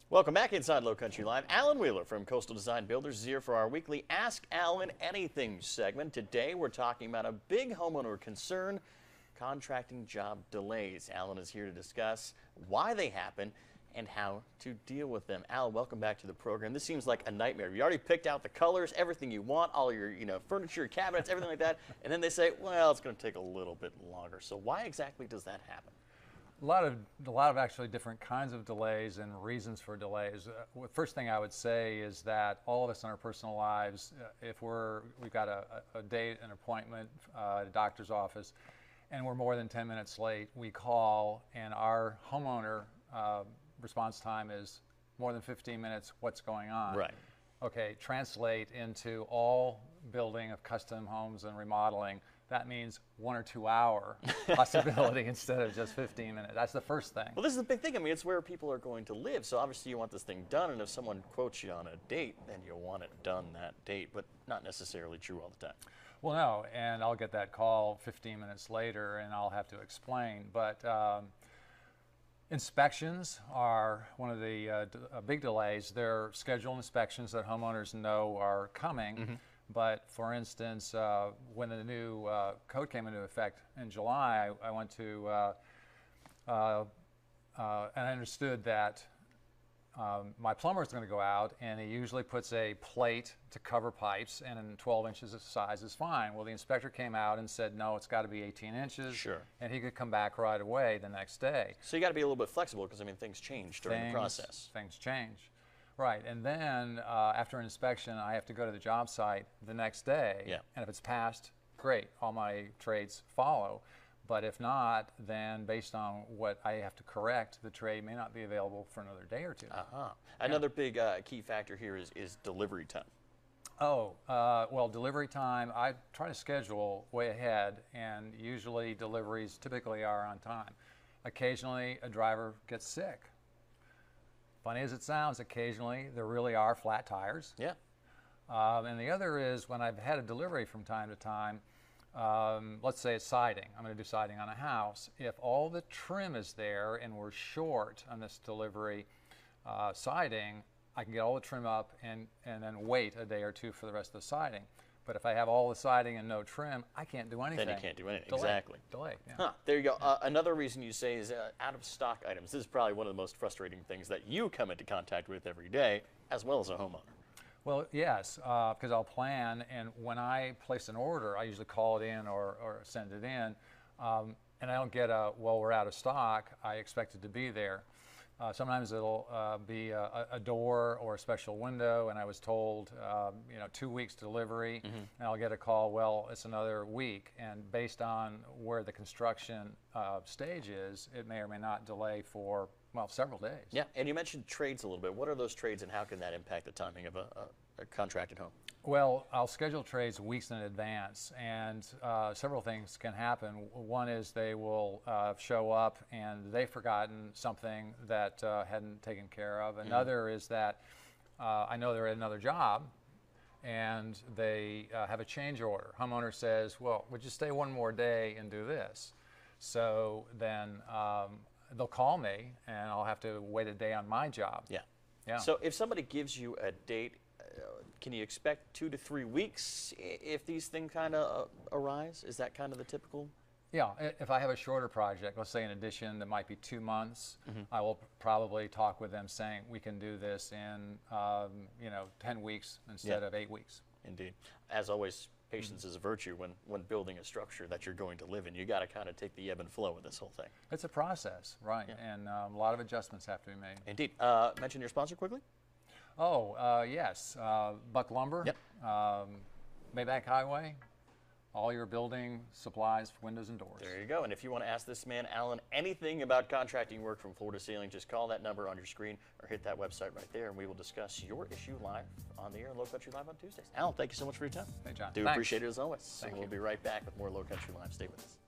Welcome back inside Low Country Live. Alan Wheeler from Coastal Design Builders is here for our weekly Ask Alan Anything segment. Today we're talking about a big homeowner concern, contracting job delays. Alan is here to discuss why they happen and how to deal with them. Alan, welcome back to the program. This seems like a nightmare. You already picked out the colors, everything you want, all your furniture, cabinets, everything like that, and then they say, well, it's going to take a little bit longer. So why exactly does that happen? A lot of actually different kinds of delays and reasons for delays. First thing I would say is that all of us in our personal lives, if we've got a date, an appointment at a doctor's office, and we're more than 10 minutes late, we call, and our homeowner response time is more than 15 minutes. What's going on? Right. Okay. Translate into all building of custom homes and remodeling. That means 1 or 2 hour possibility instead of just 15 minutes. That's the first thing. Well, this is the big thing. I mean, it's where people are going to live. So obviously you want this thing done. And if someone quotes you on a date, then you want it done that date, but not necessarily true all the time. Well, no, and I'll get that call 15 minutes later and I'll have to explain. But inspections are one of the big delays. They're scheduled inspections that homeowners know are coming. Mm-hmm. But for instance, when the new code came into effect in July, I went to, and I understood that my plumber is going to go out, and he usually puts a plate to cover pipes, and in 12 inches of size is fine. Well, the inspector came out and said, no, it's got to be 18 inches. Sure. And he could come back right away the next day. So you got to be a little bit flexible because, I mean, things change during the process. Things change. Right, and then after an inspection, I have to go to the job site the next day. Yeah. And if it's passed, great, all my trades follow. But if not, then based on what I have to correct, the trade may not be available for another day or two. Uh-huh. Another big key factor here is delivery time. Oh, well, delivery time, I try to schedule way ahead, and usually deliveries typically are on time. Occasionally, a driver gets sick. Funny as it sounds, occasionally there really are flat tires. Yeah. And the other is when I've had a delivery from time to time, let's say it's siding. I'm going to do siding on a house. If all the trim is there and we're short on this delivery siding, I can get all the trim up and then wait a day or two for the rest of the siding. But if I have all the siding and no trim, I can't do anything. Then you can't do anything. Delay. Exactly. Delay. Yeah. Huh. There you go. Another reason you say is out of stock items. This is probably one of the most frustrating things that you come into contact with every day, as well as a homeowner. Well, yes, because I'll plan, and when I place an order, I usually call it in or send it in, and I don't get a, well, we're out of stock. I expect it to be there. Sometimes it'll be a door or a special window, and I was told, 2 weeks delivery, mm-hmm. and I'll get a call, well, it's another week. And based on where the construction stage is, it may or may not delay for, well, several days. Yeah, and you mentioned trades a little bit. What are those trades, and how can that impact the timing of a contracted home? Well, I'll schedule trades weeks in advance, and several things can happen. One is they will show up and they've forgotten something that hadn't taken care of. Another is that I know they're at another job and they have a change order. Homeowner says, well, would you stay one more day and do this? So then they'll call me and I'll have to wait a day on my job. Yeah. Yeah. So if somebody gives you a date, can you expect 2 to 3 weeks if these things kind of arise? Is that kind of the typical? Yeah, if I have a shorter project, let's say an addition that might be 2 months, mm-hmm. I will probably talk with them saying we can do this in 10 weeks instead of 8 weeks. Indeed. As always, patience is a virtue when building a structure that you're going to live in. You got to kind of take the ebb and flow with this whole thing. It's a process, right? Yeah. And a lot of adjustments have to be made. Indeed. Mention your sponsor quickly. Oh, yes. Buck Lumber, yep. Maybank Highway, all your building supplies, windows and doors. There you go. And if you want to ask this man, Alan, anything about contracting work from floor to ceiling, just call that number on your screen or hit that website right there, and we will discuss your issue live on the air on Low Country Live on Tuesdays. Alan, thank you so much for your time. Hey, John. Do Thanks. Appreciate it as always. Thank you. We'll be right back with more Low Country Live. Stay with us.